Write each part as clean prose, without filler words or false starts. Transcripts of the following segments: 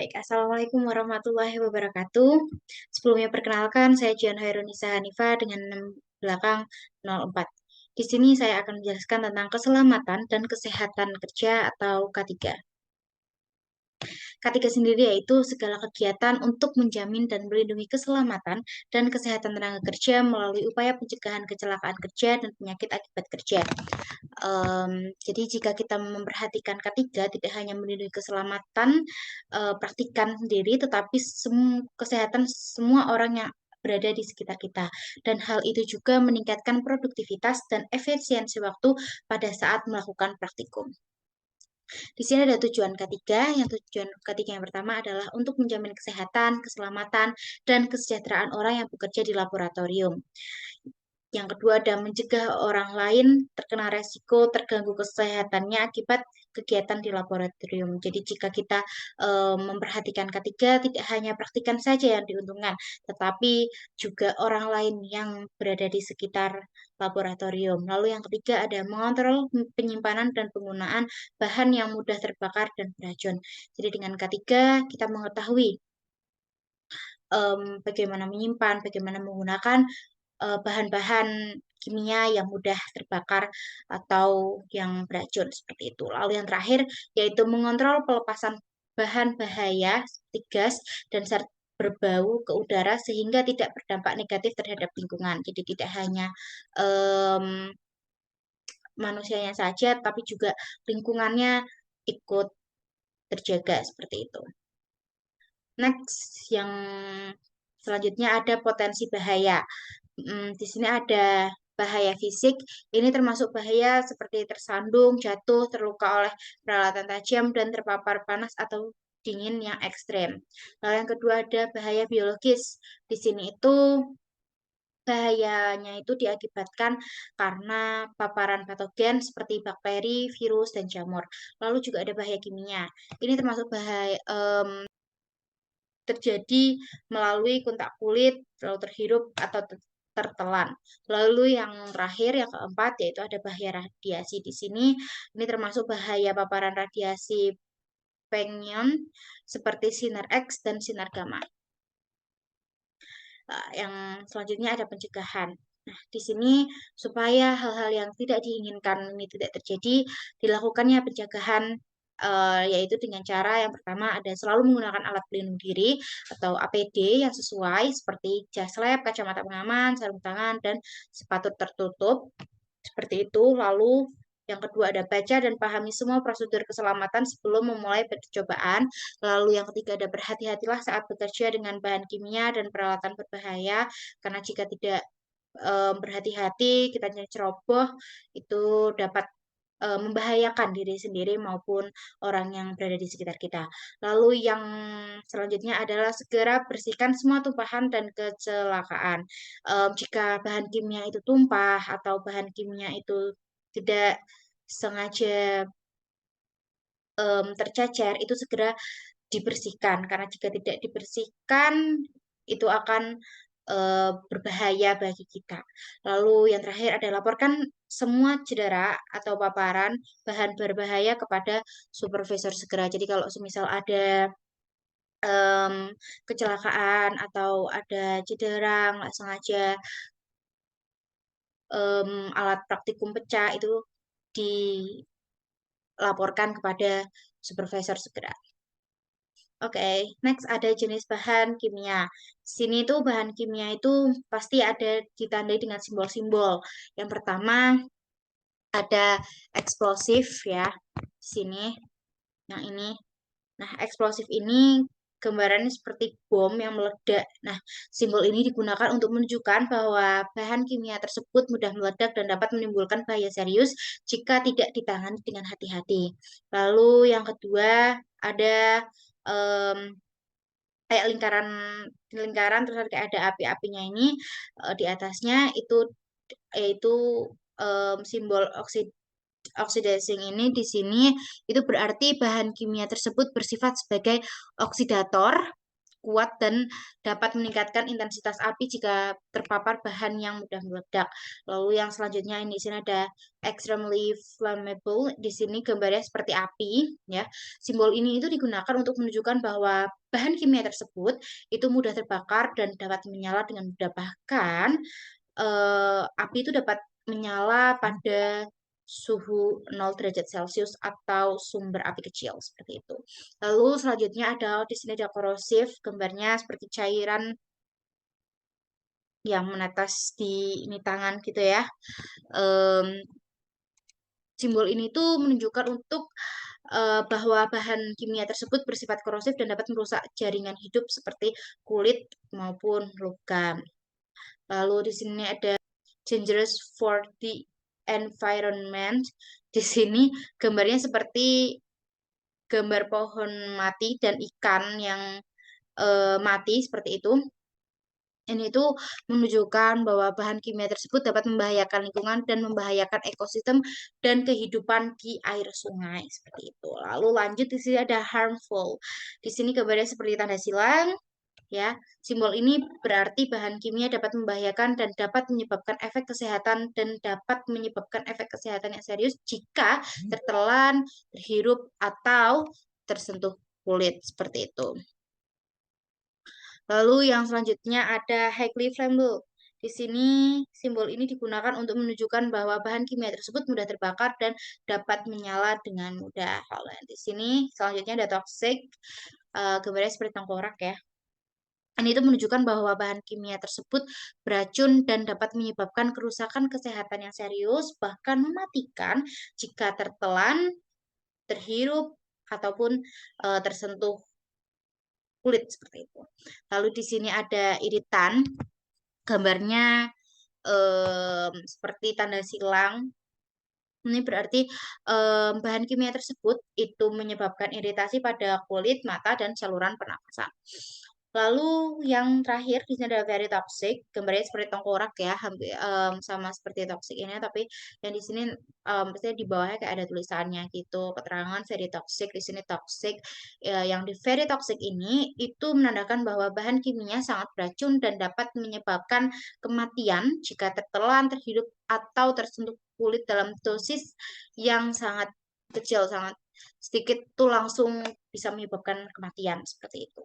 Baik, Assalamualaikum warahmatullahi wabarakatuh. Sebelumnya perkenalkan, saya Jian Hairunisa Hanifah dengan NIM belakang 04. Di sini saya akan menjelaskan tentang keselamatan dan kesehatan kerja atau K3. K3 sendiri yaitu segala kegiatan untuk menjamin dan melindungi keselamatan dan kesehatan tenaga kerja melalui upaya pencegahan kecelakaan kerja dan penyakit akibat kerja. Jadi jika kita memperhatikan K3 tidak hanya melindungi keselamatan praktikan sendiri, tetapi kesehatan semua orang yang berada di sekitar kita. Dan hal itu juga meningkatkan produktivitas dan efisiensi waktu pada saat melakukan praktikum. Di sini ada tujuan ketiga. Yang tujuan ketiga yang pertama adalah untuk menjamin kesehatan, keselamatan, dan kesejahteraan orang yang bekerja di laboratorium. Yang kedua ada mencegah orang lain terkena resiko terganggu kesehatannya akibat kegiatan di laboratorium. Jadi jika kita memperhatikan ketiga, tidak hanya praktikan saja yang diuntungkan, tetapi juga orang lain yang berada di sekitar laboratorium. Lalu yang ketiga ada mengontrol penyimpanan dan penggunaan bahan yang mudah terbakar dan beracun. Jadi dengan ketiga kita mengetahui bagaimana menyimpan, bagaimana menggunakan bahan-bahan kimia yang mudah terbakar atau yang beracun seperti itu. Lalu yang terakhir yaitu mengontrol pelepasan bahan bahaya seperti gas dan zat berbau ke udara sehingga tidak berdampak negatif terhadap lingkungan. Jadi tidak hanya manusianya saja, tapi juga lingkungannya ikut terjaga seperti itu. Next, yang selanjutnya ada potensi bahaya. Di sini ada bahaya fisik. Ini termasuk bahaya seperti tersandung, jatuh, terluka oleh peralatan tajam, dan terpapar panas atau dingin yang ekstrem. Lalu yang kedua ada bahaya biologis. Di sini itu bahayanya itu diakibatkan karena paparan patogen seperti bakteri, virus, dan jamur. Lalu juga ada bahaya kimia. Ini termasuk bahaya terjadi melalui kontak kulit, lalu terhirup atau tertelan. Lalu yang terakhir, yang keempat, yaitu ada bahaya radiasi. Di sini, ini termasuk bahaya paparan radiasi penion seperti sinar X dan sinar gamma. Yang selanjutnya ada pencegahan. Nah, di sini supaya hal-hal yang tidak diinginkan ini tidak terjadi, dilakukannya pencegahan yaitu dengan cara yang pertama ada selalu menggunakan alat pelindung diri atau APD yang sesuai seperti jas lab, kacamata pengaman, sarung tangan, dan sepatu tertutup. Seperti itu. Lalu yang kedua ada baca dan pahami semua prosedur keselamatan sebelum memulai percobaan. Lalu yang ketiga ada berhati-hatilah saat bekerja dengan bahan kimia dan peralatan berbahaya, karena jika tidak berhati-hati, kita ceroboh, itu dapat membahayakan diri sendiri maupun orang yang berada di sekitar kita. Lalu yang selanjutnya adalah segera bersihkan semua tumpahan dan kecelakaan. Jika bahan kimia itu tumpah atau bahan kimia itu tidak sengaja tercecer, itu segera dibersihkan karena jika tidak dibersihkan itu akan berbahaya bagi kita. Lalu yang terakhir adalah laporkan semua cedera atau paparan bahan berbahaya kepada supervisor segera. Jadi kalau semisal ada kecelakaan atau ada cedera nggak sengaja alat praktikum pecah itu dilaporkan kepada supervisor segera. Oke, next ada jenis bahan kimia. Sini tuh bahan kimia itu pasti ada ditandai dengan simbol-simbol. Yang pertama ada eksplosif ya, di sini. Yang ini. Nah, eksplosif ini gambarannya seperti bom yang meledak. Nah, simbol ini digunakan untuk menunjukkan bahwa bahan kimia tersebut mudah meledak dan dapat menimbulkan bahaya serius jika tidak ditangani dengan hati-hati. Lalu yang kedua ada kayak lingkaran terus kayak ada api-apinya ini di atasnya itu yaitu simbol oxidizing ini di sini itu berarti bahan kimia tersebut bersifat sebagai oksidator kuat dan dapat meningkatkan intensitas api jika terpapar bahan yang mudah meledak. Lalu yang selanjutnya ini di sini ada extremely flammable. Di sini gambarnya seperti api, ya. Simbol ini itu digunakan untuk menunjukkan bahwa bahan kimia tersebut itu mudah terbakar dan dapat menyala dengan mudah. Bahkan api itu dapat menyala pada suhu 0 derajat Celcius atau sumber api kecil seperti itu. Lalu selanjutnya ada di sini ada korosif, gambarnya seperti cairan yang menetes di ini tangan gitu ya. Em, Simbol ini tuh menunjukkan untuk bahwa bahan kimia tersebut bersifat korosif dan dapat merusak jaringan hidup seperti kulit maupun logam. Lalu di sini ada dangerous for the environment. Di sini gambarnya seperti gambar pohon mati dan ikan yang mati seperti itu. Ini tuh menunjukkan bahwa bahan kimia tersebut dapat membahayakan lingkungan dan membahayakan ekosistem dan kehidupan di air sungai seperti itu. Lalu lanjut di sini ada harmful. Di sini gambarnya seperti tanda silang, ya. Simbol ini berarti bahan kimia dapat membahayakan dan dapat menyebabkan efek kesehatan dan dapat menyebabkan efek kesehatan yang serius jika tertelan, terhirup atau tersentuh kulit seperti itu. Lalu yang selanjutnya ada highly flammable. Di sini simbol ini digunakan untuk menunjukkan bahwa bahan kimia tersebut mudah terbakar dan dapat menyala dengan mudah. Kalau yang di sini selanjutnya ada toxic. Gambarnya seperti tengkorak ya. Ini itu menunjukkan bahwa bahan kimia tersebut beracun dan dapat menyebabkan kerusakan kesehatan yang serius, bahkan mematikan jika tertelan, terhirup, ataupun tersentuh kulit seperti itu. Lalu di sini ada iritan, gambarnya seperti tanda silang. Ini berarti bahan kimia tersebut itu menyebabkan iritasi pada kulit, mata, dan saluran pernapasan. Lalu yang terakhir di sini ada very toxic, gambarnya seperti tengkorak ya, hampir sama seperti toxic ini, tapi yang di sini biasanya di bawahnya kayak ada tulisannya gitu, keterangan very toxic, di sini toxic. Yang di very toxic ini itu menandakan bahwa bahan kimia sangat beracun dan dapat menyebabkan kematian jika tertelan, terhirup atau tersentuh kulit dalam dosis yang sangat kecil, sangat sedikit tuh langsung bisa menyebabkan kematian seperti itu.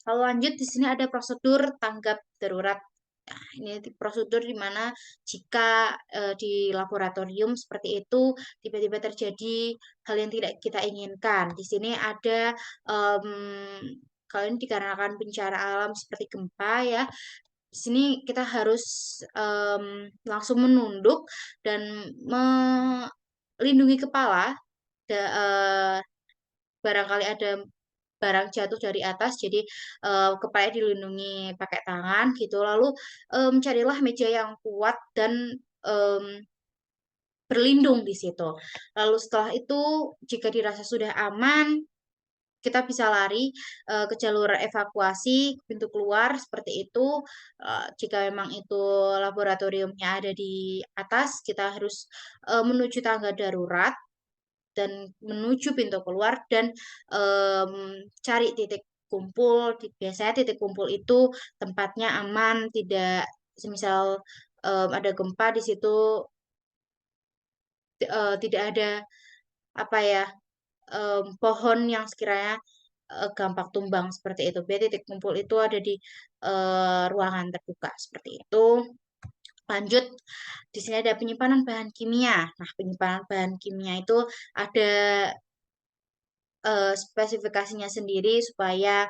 Lalu lanjut di sini ada prosedur tanggap darurat. Nah, ini prosedur di mana jika di laboratorium seperti itu tiba-tiba terjadi hal yang tidak kita inginkan. Di sini ada kalau ini dikarenakan bencana alam seperti gempa ya. Di sini kita harus langsung menunduk dan melindungi kepala. Barangkali ada barang jatuh dari atas, jadi kepala dilindungi pakai tangan gitu. Lalu carilah meja yang kuat dan berlindung di situ. Lalu setelah itu, jika dirasa sudah aman, kita bisa lari ke jalur evakuasi, pintu keluar seperti itu. Jika memang itu laboratoriumnya ada di atas, kita harus menuju tangga darurat dan menuju pintu keluar dan cari titik kumpul. Biasanya titik kumpul itu tempatnya aman, tidak semisal ada gempa di situ tidak ada apa ya pohon yang sekiranya gampang tumbang seperti itu. Biar titik kumpul itu ada di ruangan terbuka seperti itu. Lanjut, di sini ada penyimpanan bahan kimia. Nah, penyimpanan bahan kimia itu ada spesifikasinya sendiri supaya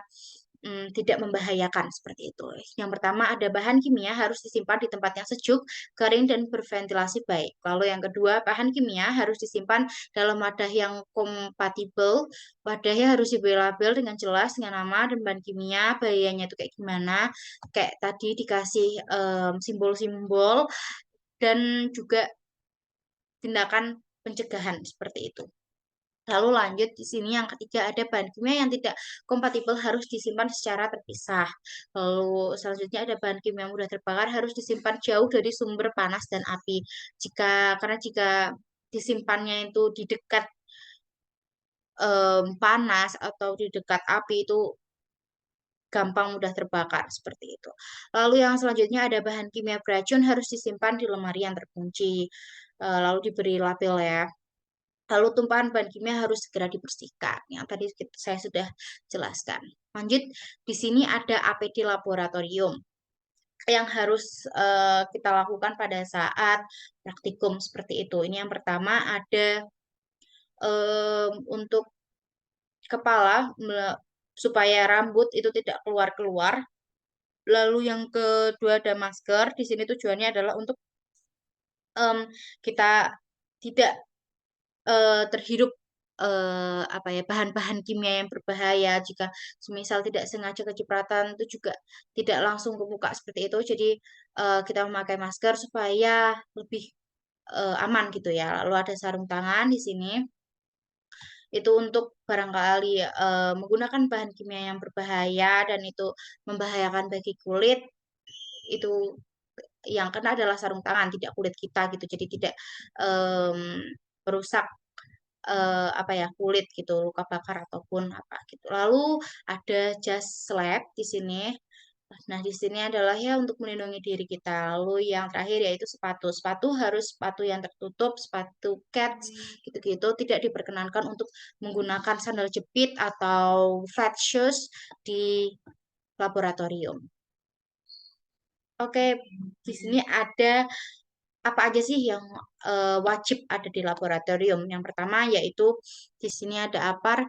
tidak membahayakan seperti itu. Yang pertama ada bahan kimia harus disimpan di tempat yang sejuk, kering dan berventilasi baik. Lalu yang kedua, bahan kimia harus disimpan dalam wadah yang kompatibel. Wadahnya harus diberi label dengan jelas dengan nama dan bahan kimia, bahayanya itu kayak gimana. Kayak tadi dikasih simbol-simbol dan juga tindakan pencegahan seperti itu. Lalu lanjut di sini yang ketiga ada bahan kimia yang tidak kompatibel harus disimpan secara terpisah. Lalu selanjutnya ada bahan kimia yang mudah terbakar harus disimpan jauh dari sumber panas dan api. Karena jika disimpannya itu di dekat panas atau di dekat api itu gampang mudah terbakar seperti itu. Lalu yang selanjutnya ada bahan kimia beracun harus disimpan di lemari yang terkunci. Lalu diberi label ya. Lalu tumpahan bahan kimia harus segera dibersihkan. Yang tadi saya sudah jelaskan. Lanjut, di sini ada APD laboratorium yang harus kita lakukan pada saat praktikum seperti itu. Ini yang pertama ada untuk kepala supaya rambut itu tidak keluar-keluar. Lalu yang kedua ada masker. Di sini tujuannya adalah untuk kita tidak terhirup apa ya bahan-bahan kimia yang berbahaya. Jika semisal tidak sengaja kecipratan itu juga tidak langsung ke muka seperti itu. Jadi kita memakai masker supaya lebih aman gitu ya. Lalu ada sarung tangan di sini. Itu untuk barangkali menggunakan bahan kimia yang berbahaya dan itu membahayakan bagi kulit. Itu yang kena adalah sarung tangan, tidak kulit kita gitu. Jadi tidak merusak apa ya kulit gitu, luka bakar ataupun apa gitu. Lalu ada jas lab di sini. Nah, di sini adalah ya untuk melindungi diri kita. Lalu yang terakhir yaitu sepatu. Sepatu harus sepatu yang tertutup, sepatu cats gitu-gitu. Tidak diperkenankan untuk menggunakan sandal jepit atau flat shoes di laboratorium. Oke, di sini ada apa aja sih yang wajib ada di laboratorium? Yang pertama yaitu di sini ada APAR.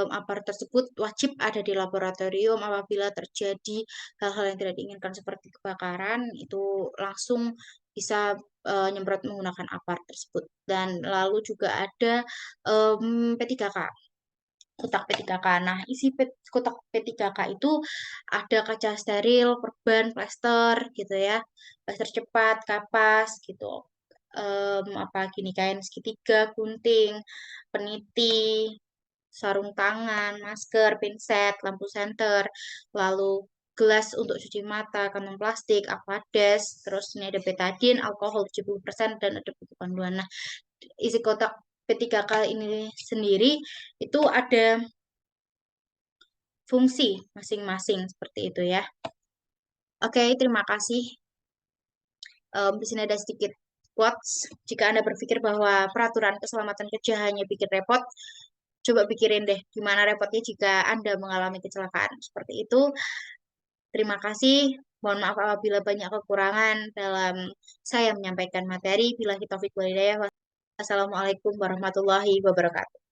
APAR tersebut wajib ada di laboratorium apabila terjadi hal-hal yang tidak diinginkan seperti kebakaran, itu langsung bisa nyemprot menggunakan APAR tersebut. Dan lalu juga ada P3K. Kotak P3K. Nah, isi kotak P3K itu ada kaca steril, perban, plester gitu ya. Plester cepat, kapas gitu. Apa gini kain segitiga, gunting, peniti, sarung tangan, masker, pinset, lampu senter, lalu gelas untuk cuci mata, kantong plastik, aquades, terus ini ada betadine, alkohol 70% dan ada buku panduan. Nah, isi kotak P3K ini sendiri itu ada fungsi masing-masing seperti itu ya. Oke, terima kasih. Di sini ada sedikit quotes. Jika Anda berpikir bahwa peraturan keselamatan kerja hanya bikin repot, coba pikirin deh gimana repotnya jika Anda mengalami kecelakaan. Seperti itu. Terima kasih. Mohon maaf apabila banyak kekurangan dalam saya menyampaikan materi. Bila kita walhidayah. Wassalamualaikum warahmatullahi wabarakatuh.